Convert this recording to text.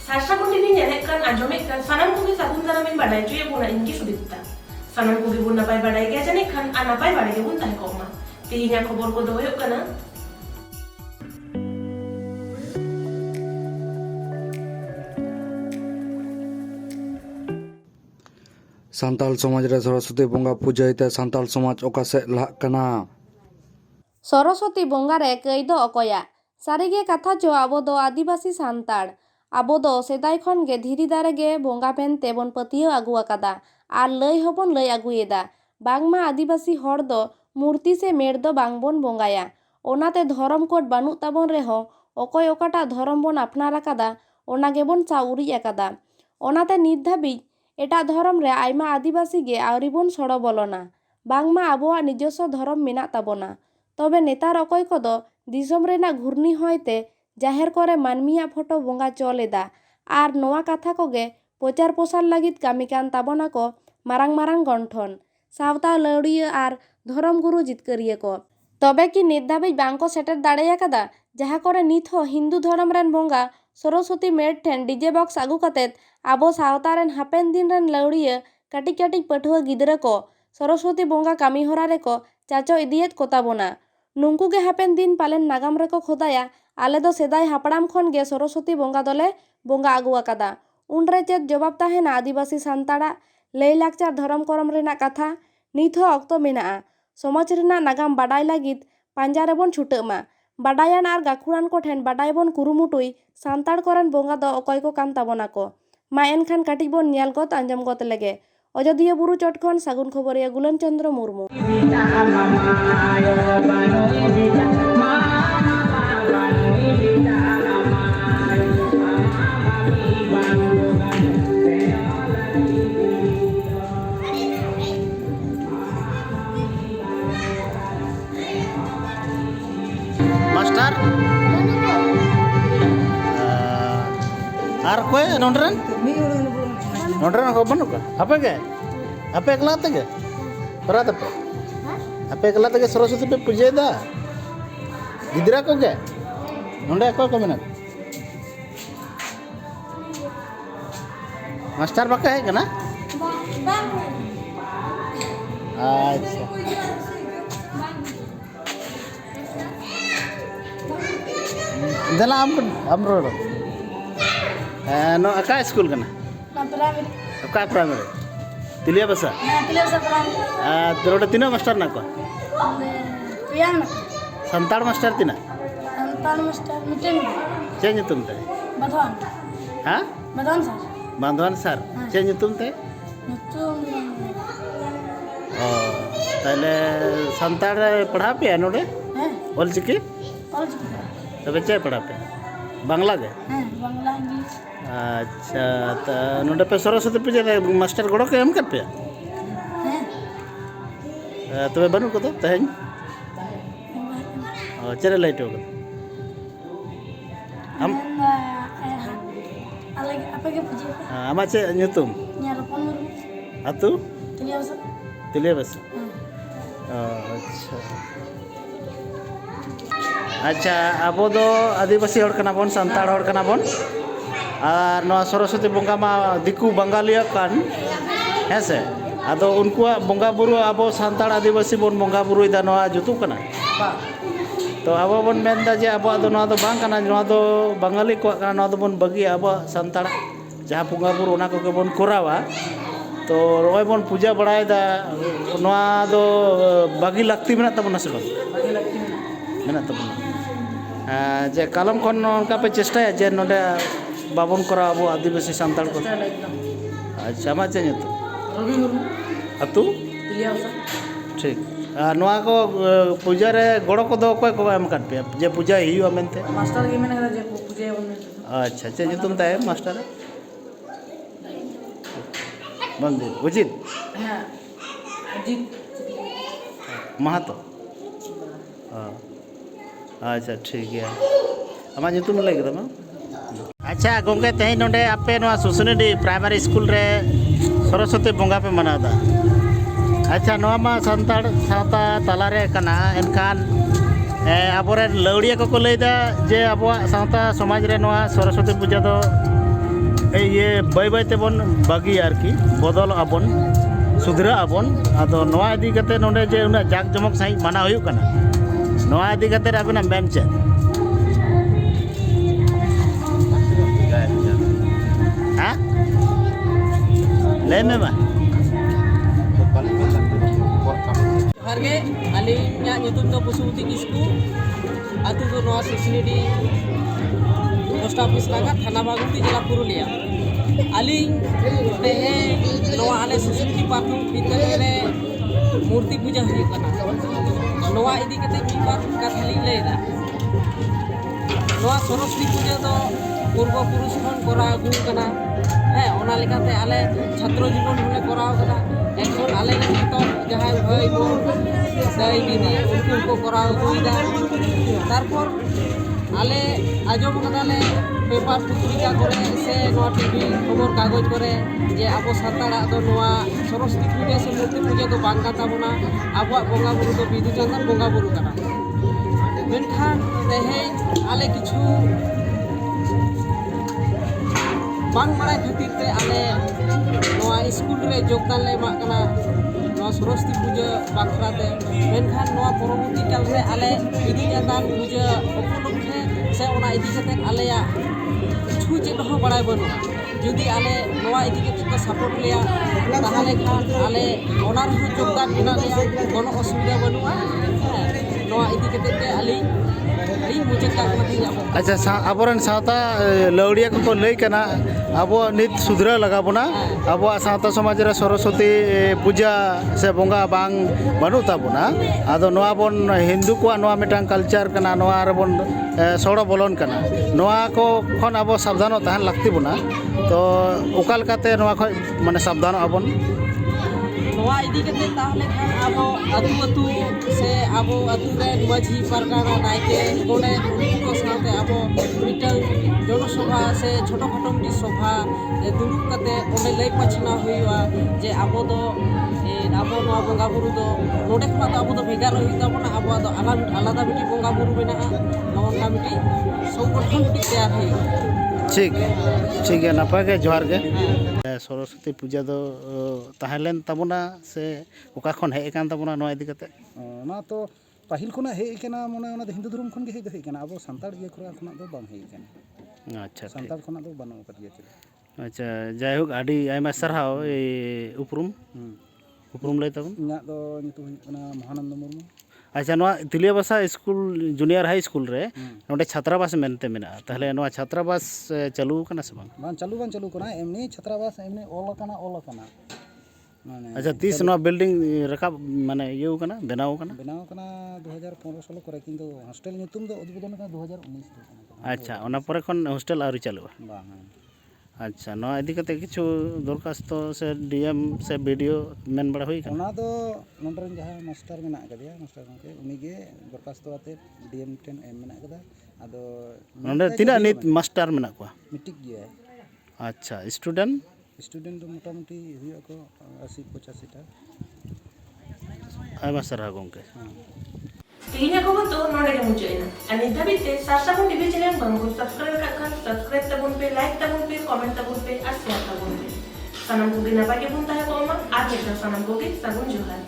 Sastra ko TV nyelek kan ajomek kan sanam ko sabun daramin badai cuy buna inki sudita. Sanam ko bun napai badai ke jane kan anapai badai ke bun tahe koma. Tihinya khobor ko doyok kana. सान्ताल समाज रे सरस्वती बंगा पूजाइते सान्ताल समाज ओकासे लाग कना सरस्वती बंगा रे कई दो अकया सारीगे कथा जो आबो दो आदिवासी सान्ताड़ आबो दो सेदाय खन गे धीरी दारे गे बंगा पेनते बन पतियो आगु आकादा आर लई हबन लई आगुएदा बांगमा आदिवासी हर दो मूर्ति से मेड़ दो बांगबन बंगाया ओनाते धरम कोड बानु ताबन रेहो अकय ओकाटा धरम बन अपनार आकादा ओना गेबन चाउरी आकादा ओनाते नित धाबी एटा धरम रे आयमा आदिवासी गे आवरी बन सड़ो बोलोना बांगमा आबोआ निजस्व धरम मेना ताबोना तबे नेतार अकय कोदो दिसम रेना घूर्णी होयते जाहेर करे मानमिया फोटो बंगा चलेदा आर नोआ कथा कोगे प्रचार प्रसार लागित कामी कान ताबोना को मारांग मारांग गंठन सावता लौड़िया आर धरम गुरु जितकरिया को तबे कि नित धाबिज बांको सेटर दाड़े आकादा जहाँ करे नित हो हिंदू धरम रेन बंगा सरस्वती मेड़ ठेन डीजे बॉक्स आगु कतेत आबो सावता रेन हापेन दिन रेन लौड़िया काटिक काटिक पठुआ गिदरा को सरस्वती बंगा कामी होरा रे को चाचो इदियत कोताबोना नुंकु गे हापेन दिन पालेन नागाम रे को खोदाया आले दो सेदाय हापड़ाम खन गे सरस्वती बंगा दोले बंगा आगु आकादा उनरे चेत जवाब ताहेना आदिवासी सान्ताड़ा लई लाकचार धरम करम रेना कथा नित हो अक्तो मेनाआ समाज रेना नागाम बाडाय लागित पांजा रेबन छुटामा बाडायान आर गाखुरान को ठेन बाडाय बन कुरुमुटुई सान्ताड़ कोरेन बंगा दो अकय को कान ताबोना को मा एनखान काटिक बन न्याल गत आंजम गत लेगे अयोध्या बुरु चट खन सागुन खबरिया गुलन चंद्र मुर्मू मास्टर आर कोई नोंडरन को बनुका आपे के आपे एकला तगे परा तपे आपे एकला तगे सरस्वती पे पूजे दा गिदरा को गे नोंडे को मेना मास्टर बाका है कना अच्छा दला हम रोड नो अका स्कूल कना अका प्राइमरी तिलिया बसा रोड तीना मास्टर ना को संताड़ मास्टर तीना चे nyutum te ha Bandhuan sar चे nyutum te ताले संताड़ पढ़ा पे नोडे ऑलचिकी तबे चे पढ़ा पे बांग्ला के अच्छा तो नोडे पे सरस्वती पूजा मास्टर गड़ो के एम कर पे तबे बनू को तो तहें चले लाइट होगा हम आमा चे nyutum अतु तिलिया बस अच्छा अच्छा आबो दो आदिवासी हड़ कना बोन संताड़ हड़ कना बोन और नवा सरस्वती बंगा मा दिकु बंगालिया कान हेसे आदो उनकुआ बंगा बुरु आबो संताड़ आदिवासी बोन बंगा बुरु इदा नवा जुतु कना तो आबो बोन मेनदा जे आबो दो नवा दो बांग कना नवा दो बंगाली को कना नवा दो बोन बगी आबो संताड़ जहां बंगा बुरु ओना को बोन कोरावा तो रोय बोन पूजा बढ़ाए दा नवा दो बागी लगती मेना तबना से मेना तबना जे कालम खन उनका पे चेष्टा है जे नोडे बाबन करा अब आदिवासी सान्ताड़ को अच्छा मा चे तो अतु ठीक नवा को पूजा रे गड़ो को दो कोय को एम काट पे जे पूजा हियो मेनते मास्टर के मेना जे पूजा अच्छा चे तुम ताए मास्टर मंदिर उचित हां अजीत महतो अच्छा ठीक है हमारा जो तुम लगे था अच्छा गोंगे तेज नोडे आपे नवा सुसुनीडी प्राइमरी स्कूल रे सरस्वती बंगा पे मनादा अच्छा नवा मा संताड़ सावता तालारे कना एनखान आबोरे लौड़िया को लैदा जे आबो सावता समाज रे नवा सरस्वती पूजा दो ये बाय बाय तेबन बागी आरकी बदल आबन सुधरा आबन आदो नवा इदी कते नोंडे जे उना जाक जमक सही माना हुयु कना नवा इदी कते आबेना मेन चे हां ले में बा Harga alingnya nyutum do Pusuti Kisku atu do noa Susinidi post office laga Thana Baguti Jela Purulia aling tehe noa ale Susinidi Pathum Bidyalayare murti puja huyuk kana noa idi kate mibar katha ling leida noa Saraswati puja do purbo purush khon kora agu kana ona lekate ale chhatro jibon hole korao kana এখন আলে নিতর যাহাই ভাই বোন দাই দিদি উনকু কো করা হইদা তারপর আলে আজম কাদালে পেপার পত্রিকা করে সে নোয়া টিভি খবর কাগজ করে যে আবো সান্তাড়া দো নোয়া সরস্বতী পূজা সে মূর্তি পূজা দো বাং কান তাবনা আবো বঙ্গা বুরু দো বিদু চান্দন বঙ্গা বুরু কানা মেনখান তেহে আলে কিছু बांग बड़ा खातिर ते आले नवा स्कूल रे योगदान ले मा कना नवा सरस्वती पूजा बाखरा ते मेनखान नवा परवर्ती काल रे आले इदी जातान पूजा उपलक्षे से ओना इदी कते आले या छु जे हो बड़ाय बनु जदि आले नवा इदी कते को सपोर्ट लिया ताहले खान आले ओना रे योगदान बिना लिया कोनो असुविधा बनुआ नवा इदी कते ते आली अच्छा आबोरन सावता लौड़िया को लई कना अब नित सुधरा लगा बोना अब सावता समाज रे सरस्वती पूजा से बंगा बांग बानु ताबोना आदो नोआ बोन हिंदू को नोआ मिटांग कल्चर कना नोआ रे बोन सोड़ो बोलन कना नोआ को खन अब सावधान तहन लगती बोना तो ओकाल काते नोआ ख माने सावधान आबोन नोआ इदी कते ताहले खान आबो अतु अतु से आबो अतु रे माझी परगाना नायके गोडे को साथे आबो मिटल जनसभा से छोटो खाटो मिटी सभा दुरुप कते ओंडे लई पछना हुइवा जे आबो दो आबो नोआ बंगा बुरु दो नोडे खना तो आबो दो भेगार हुइता बना आबो दो आलादा मिटी बंगा बुरु बेना नोंगा मिटी संगठन मिटी तैयार हुइ ठीक है नपाय के जोहार के सरस्वती पूजा दो ताहेलेन ताबोना से ओका खन हे कान ताबोना नोआ इदी कते ना तो पाहिल खुना हे केना मने ओना हिंदू धर्म खन के हे केना अब संताड़ ये खुना खुना दो बांग हे केना अच्छा संताड़ खुना दो बानो करिया के अच्छा जायहोक आडी आयमा सरहाव ए उपरुम लay ताबोन इना दो नितु हुना महानंद मुर्मू अच्छा नोआ तिलिया बसा स्कूल जूनियर हाई स्कूल रे नोडे छात्रावास मेनते मेना ताहले नोआ छात्रावास चालू कना से बांग चालू कना एमनी छात्रावास एमनी ओल कना माने अच्छा 30 नोआ बिल्डिंग रकाब माने येउ कना बनाव कना 2015 साल करे किंतु हॉस्टल नितुम दो उद्बोधन कना 2019 अच्छा ओना परे खन हॉस्टल आउरी चालुआ बांग अच्छा नोआ इदी कते किछु दरखास्त से डीएम से वीडियो मेन बड़ा हुई कना ओना दो नंदरन जहां मास्टर मेना कदिया मास्टर के उनी गे दरखास्त आते डीएम टेन एम मेना कदा आदो नंदे तिना नित मास्टर मेना को मिटिक गया अच्छा स्टूडेंट दो मोटामुटी हुआ को 80-85 टा आयमा सरहा गोंके Tinya ko to nore ke mucho ina. Ani dhabit te sarsa ko TV channel bangu subscribe kakkan subscribe tabun pe like tabun pe comment tabun pe share tabun pe. Sanam ko gina pa ke bunta hai ko ma aaj sanam ko ge sagun johar.